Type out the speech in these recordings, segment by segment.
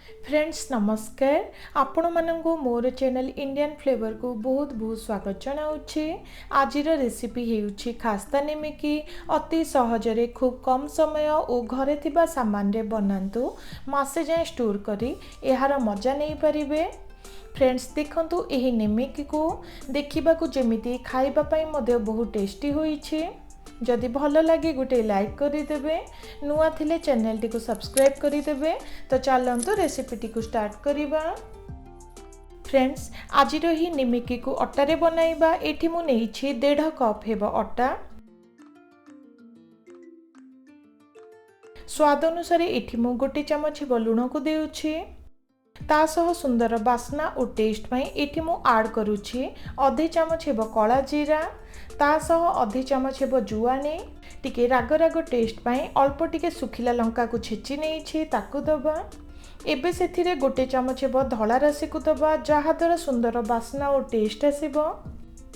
Friends नमस्कार आपण मानंगु मोर channel Indian flavour को बहुत बहुत स्वागत जनाउछि। आजिर रेसिपी हेउछि खास्ता निमिकी। अति सहजरे खूब कम समय और घरे थिबा सामान रे बनांतु मासे जाए स्टोर करी एहार मजा नहीं परिबे। फ्रेंड्स देखंतु एही निमिकी को देखिबा को जेमिति खाइबा पई मध्य बहुत टेस्टी होइछि। जदि भल लगे गोटे लाइक करदेवे, नुआ थिले चैनल टी को सब्सक्राइब करदेवे। तो चलंतु रेसिपी टी को स्टार्ट करिबा। फ्रेंड्स आजिर ही निमिकी को अट्टा रे बनाइबा। एठी मु नेइछि 1.5 कप हेबो अट्टा। स्वाद अनुसार एठी मु गोटे चमच हेबो लूण को देउछि। ता सह सुंदर बास्ना और टेस्ट पई एठी मु ऐड करूछि अधे चमच हेबो कला जीरा। ता सह अधे चमच हेबो जुआनी। टिके राग राग टेस्ट पई अल्प टिके सुखिला लंका को छेची नेइछि ताकू दबा। एबे सेथिरे गोटे चमच हेबो धला राशि को दबा जहा द्वारा सुंदर बास्ना और टेस्ट आसीबो।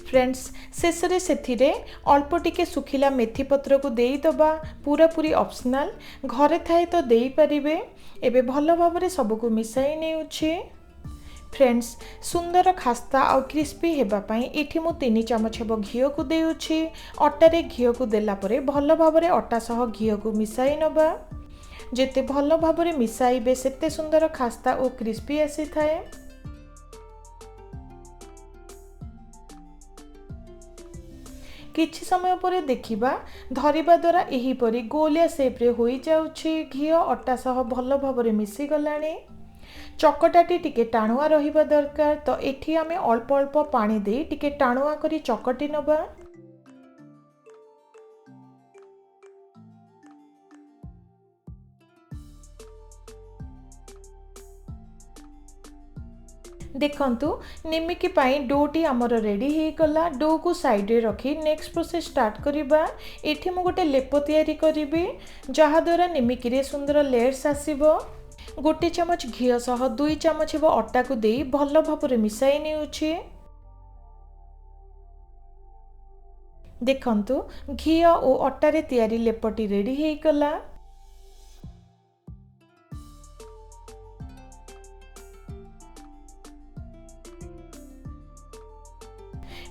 फ्रेंड्स शेषरे सेथिरे अल्प टिके सुखिला मेथी पत्र को देई दबा। पूरा पूरी ऑप्शनल, घरे थाए तो देई परिबे। एबे भल भाबरे सबको मिसाई नेउछि। फ्रेंड्स सुंदर खास्ता और क्रिस्पी हेबा पई एठी मु 3 चमच हेबो घी को देउछि। अट्टा रे घी को देला परे भल भाबरे अट्टा सह घी को मिसाई नबा। जेते भल भाबरे मिसाइबे सेते सुंदर खास्ता और क्रिस्पी आसी थाए। किछि समय परे देखिबा धरिबा द्वारा एही परी गोलिया शेप रे होई जाउछि। घी अट्टा सह भल भाबरे मिसी गलानी। चकटाटी टिके टाणुआ रहिबा दरकार। तो एठी आमे अल्प अल्प पानी दे टिके टाणुआ करी चकटी नबा। देखंतु निमिकी पाई डोटी आमर रेडी हे गला। डो को साइड रे रखी नेक्स्ट प्रोसेस स्टार्ट करिबा। एठी मु गोटे लेप तयारी करिबी जहा द्वारा निमिकी रे सुंदर लेयर्स आसीबो। गोटे चमच घी सह 2 चमच हेबो अट्टा को देई भल भाबरे मिसाई नेउछि। देखंतु घी और अट्टा रे तयारी लेपटी रेडी हे गला।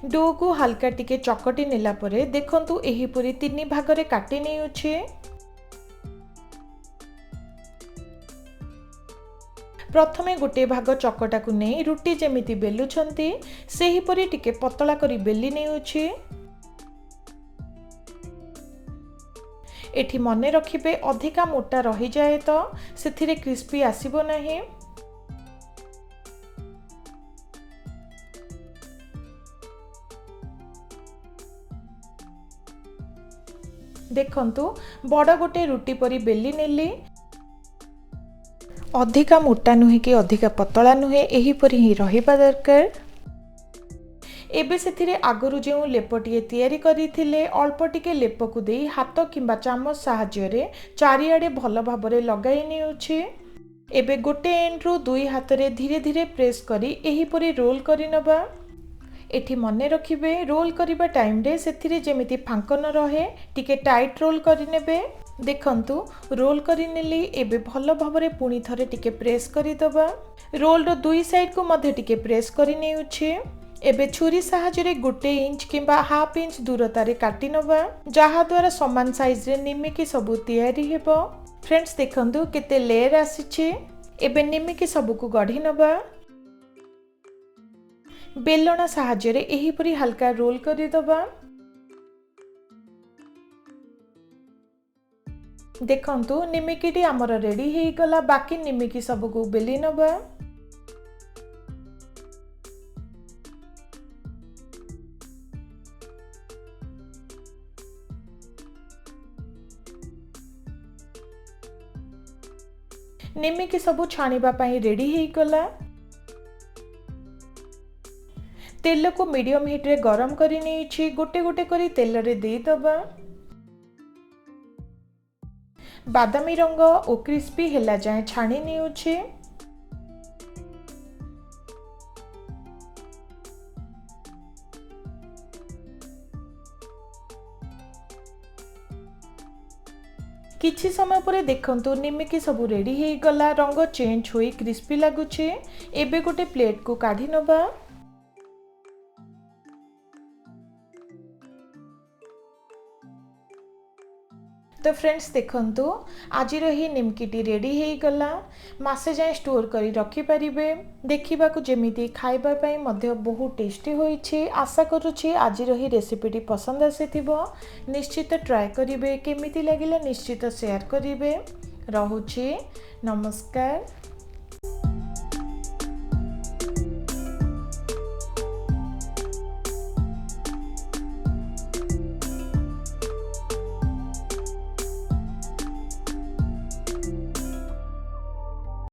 डो को हल्का टिके चकटी नेला परे देखंतु एही पुरी 3 भाग रे काटी नेउछि। प्रथमे गोटे भाग चकटा को नहीं रुटी जेमिति बेलुछंती सेही परी टिके पतला करी बेली नेउछि। एठी मने रखिबे अधिका मोटा रही जाए तो सेथिरे क्रिस्पी आसीबो नाही। देखंतु बड़ गोटे रुटी परी बेली नेली। अधिका मोटा नुहे कि अधिका पतला नुहे एही परी ही रहिबा दरकार। एबे सेथिरे आगरु जेउ लेपटिए तयारी करिथिले अल्प टिके लेप को देई हाथ किंबा चामच सहाय्य रे चारिआडे भल भाबरे लगाई नेउछि। एबे गोटे एंड रु 2 हाथ रे धीरे धीरे प्रेस करी एही परी रोल करि नबा। एठी मने रखिबे रोल करिबा टाइम रे सेथिरे जेमिति फांक न रहे टिके टाइट रोल करि नेबे। देखंतु रोल करि नेली। एबे भल भाबरे पुनी थरे टिके प्रेस करि दबा। रोल रो 2 साइड को मध्य टिके प्रेस करि नेउछि। एबे छुरी सहाय्य रे 1 इंच किंबा हाफ इंच दूरता रे काटी नबा जहा द्वारा समान साइज रे निमिकी सबु तयारी हेबो। फ्रेंड्स देखंतु केते लेयर आसीछि। एबे निमिकी सबु को गढी नबा। बेलना सहाय्य रे एही परी हल्का रोल करि दबा। देखंतु निमिकीटी आमर रेडी हे गला। बाकी निमिकी सब को बेली नबा। निमिकी सब छाणीबा पई रेडी हे गला। तेल को मीडियम हीट रे गरम करी नेछि। गोटे गोटे करी तेल रे दे दबा। बादामी रंग और क्रिस्पी हेला जाए छाणी नेउछि। किछि समय पर देखंतु निमिकी सब रेडी हे गला रंग चेंज होई क्रिस्पी लागुछे। एबे गोटे प्लेट को काढी नबा। तो फ्रेंड्स देखंतु आज ही निमकीटी रेडी हे गला। मासे जाए स्टोर करी रखी परिबे। देखिबा को जेमिति खाइबा पई मध्य बहुत टेस्टी होईछि। आशा करूछि आज ही रेसिपीटी पसंद आसीथिबो। निश्चित ट्राए करिवे, केमिति लागिला निश्चित शेयर करिवे। रहुछि, नमस्कार।